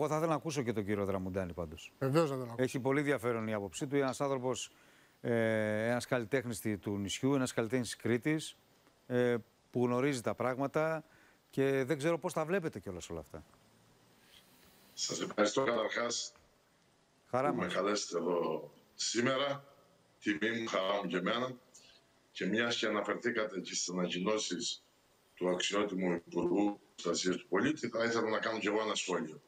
Εγώ θα ήθελα να ακούσω και τον κύριο Δραμουντάνη πάντως. Βεβαίως να τον ακούσω. Έχει πολύ ενδιαφέρον η άποψή του. Είναι ένας άνθρωπος, ένας καλλιτέχνης του νησιού, ένας καλλιτέχνης της Κρήτης, που γνωρίζει τα πράγματα και δεν ξέρω πώς τα βλέπετε κιόλας όλα αυτά. Σας ευχαριστώ καταρχάς που με καλέσετε εδώ σήμερα. Τιμή μου, χαρά μου και εμένα. Και μιας και αναφερθήκατε και στις ανακοινώσεις του αξιότιμου Υπουργού Προστασίας του Πολίτη, θα ήθελα να κάνω κι εγώ ένα σχόλιο.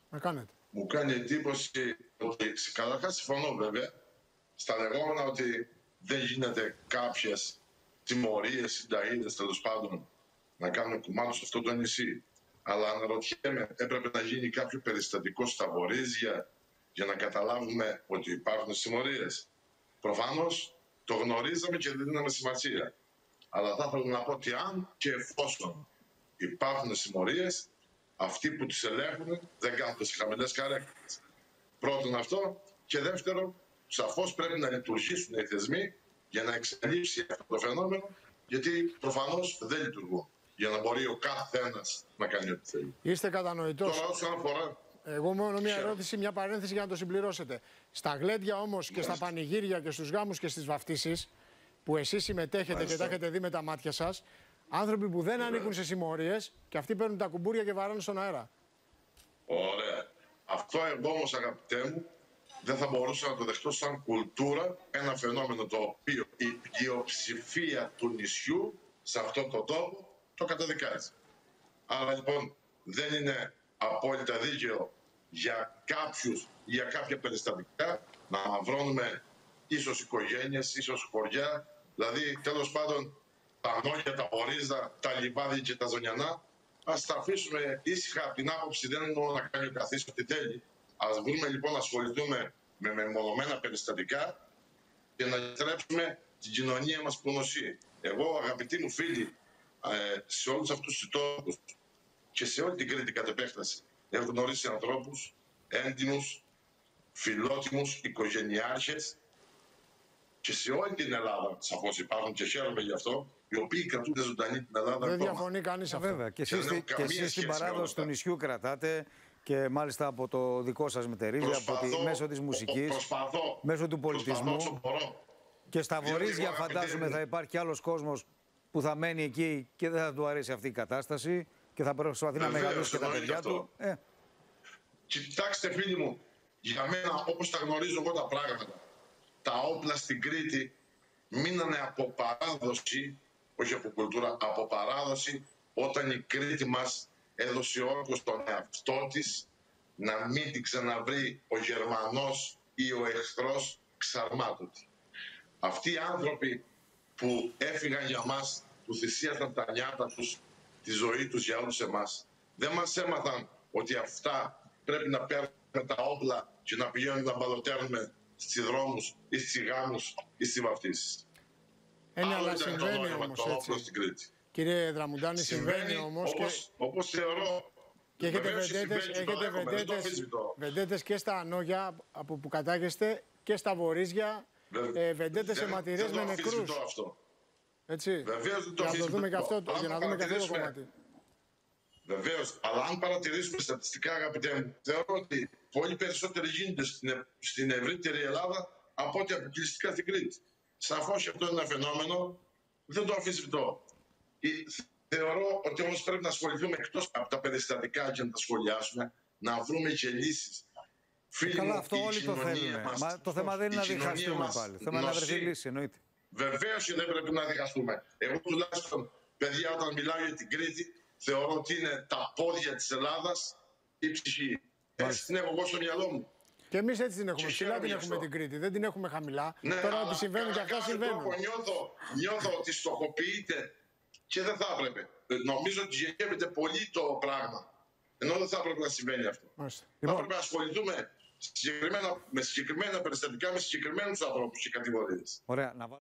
Να κάνετε. Μου κάνει εντύπωση ότι, καταρχάς συμφωνώ βέβαια, στα λεγόμενα ότι δεν γίνεται κάποιες τιμωρίες, συνταγές τέλος πάντων να κάνουν κουμάντο σε αυτό το νησί. Αλλά αναρωτιέμαι, έπρεπε να γίνει κάποιο περιστατικό στα Βορίζια για να καταλάβουμε ότι υπάρχουν συμμορίες. Προφανώς το γνωρίζαμε και δεν δίναμε σημασία. Αλλά θα ήθελα να πω ότι αν και εφόσον υπάρχουν συμμορίες, αυτοί που τις ελέγχουν δεν κάθονται σε χαμηλές καρέκλες. Πρώτον αυτό. Και δεύτερον, σαφώς πρέπει να λειτουργήσουν οι θεσμοί για να εξελίξει αυτό το φαινόμενο, γιατί προφανώς δεν λειτουργούν. Για να μπορεί ο καθένας να κάνει ό,τι θέλει. Είστε κατανοητός. Τώρα, όσον αφορά. Εγώ μόνο μια ερώτηση, μια παρένθεση για να το συμπληρώσετε. Στα γλέντια όμως και στα πανηγύρια και στους γάμους και στις βαφτίσεις, που εσείς συμμετέχετε και τα έχετε δει με τα μάτια σας, άνθρωποι που δεν ανήκουν σε συμμορίες και αυτοί παίρνουν τα κουμπούρια και βαράνε στον αέρα. Ωραία. Αυτό εγώ όμως, αγαπητέ μου, δεν θα μπορούσα να το δεχτώ σαν κουλτούρα, ένα φαινόμενο το οποίο η πλειοψηφία του νησιού σε αυτόν τον τόπο το καταδικάζει. Άρα λοιπόν δεν είναι απόλυτα δίκαιο για κάποιους, για κάποια περιστατικά να αμαυρώνουμε ίσως οικογένειες, ίσως χωριά, δηλαδή τέλος πάντων τα Νόγια, τα Βορίζα, τα Λιβάδια και τα Ζωνιανά. Ας τα αφήσουμε ήσυχα από την άποψη, δεν εννοώ να κάνει ο καθής ό,τι θέλει. Ας βρούμε λοιπόν να ασχοληθούμε με μεμονωμένα περιστατικά και να επιτρέψουμε την κοινωνία μας που νοσεί. Εγώ, αγαπητοί μου φίλοι, σε όλους αυτούς τους τόπους και σε όλη την Κρήτη κατ' επέκταση, έχω γνωρίσει ανθρώπους έντιμους, φιλότιμους, οικογενειάρχες και σε όλη την Ελλάδα, σαφώς υπάρχουν και χαίρομαι γι' αυτό, οι οποίοι κρατούνται ζωντανή την Ελλάδα. Δεν διαφωνεί κανείς αυτό. Βέβαια. Και εσείς την παράδοση του νησιού κρατάτε και μάλιστα από το δικό σας μετερίζει, μέσω της μουσικής, μέσω του πολιτισμού. Και στα Βορίζια φαντάζομαι θα υπάρχει άλλος κόσμος που θα μένει εκεί και δεν θα του αρέσει αυτή η κατάσταση και θα προσπαθεί να μεγαλώσει και τα παιδιά του. Κοιτάξτε φίλοι μου, για μένα όπως τα γνωρίζω εγώ τα πράγματα, τα όπλα στην Κρήτη μείνανε από παράδοση, όχι από κουλτούρα, από παράδοση, όταν η Κρήτη μας έδωσε όρκο στον εαυτό της να μην την ξαναβρει ο Γερμανός ή ο εχθρός ξαρμάτωτη. Αυτοί οι άνθρωποι που έφυγαν για μας, που θυσίασαν τα νιάτα τους, τη ζωή τους για όλους εμάς, δεν μας έμαθαν ότι αυτά πρέπει να παίρνουμε τα όπλα και να πηγαίνουμε να μπαλωτέρνουμε στις δρόμους ή στις γάμους ή στις βαφτίσεις. Αλλά συμβαίνει όμως έτσι. Κύριε Δραμουντάνη, συμβαίνει όμως. Όπως θεωρώ. Και έχετε βεντέτες και στα Ανόγια από που κατάγεστε και στα Βορίζια. Βεντέτες αιματηρές με νεκρούς. Έτσι. Βεβαίως δεν το για να δούμε και αυτό, για να δούμε και αυτό το κομμάτι. Βεβαίως, αλλά αν παρατηρήσουμε στατιστικά, αγαπητέ μου, θεωρώ ότι πολύ περισσότεροι γίνονται στην ευρύτερη Ελλάδα από ό,τι αποκλειστικά στην Κρήτη. Σαφώς αυτό είναι ένα φαινόμενο, δεν το αμφισβητώ. Θεωρώ ότι όμως πρέπει να ασχοληθούμε εκτός από τα περιστατικά και να τα σχολιάσουμε, να βρούμε και λύσεις. Καλά, αυτό όλοι το θέλουμε. Μα το θέμα δεν είναι να διχαστούμε πάλι. Το θέμα είναι να βρεθεί λύση, εννοείται. Βεβαίως και δεν πρέπει να διχαστούμε. Εγώ τουλάχιστον, παιδιά, όταν μιλάω για την Κρήτη, θεωρώ ότι είναι τα πόδια της Ελλάδας η ψυχή. Έτσι την έχω εγώ στο μυαλό μου. Και εμείς έτσι την έχουμε. Ψηλά την έχουμε την Κρήτη. Δεν την έχουμε χαμηλά. Ναι, τώρα ότι συμβαίνουν και αυτά συμβαίνουν. Νιώθω ότι στοχοποιείται και δεν θα έπρεπε. Νομίζω ότι γεννιέται πολύ το πράγμα. Ενώ δεν θα έπρεπε να συμβαίνει αυτό. Θα έπρεπε να ασχοληθούμε με συγκεκριμένα περιστατικά, με συγκεκριμένους ανθρώπους και κατηγορίες. Ωραία.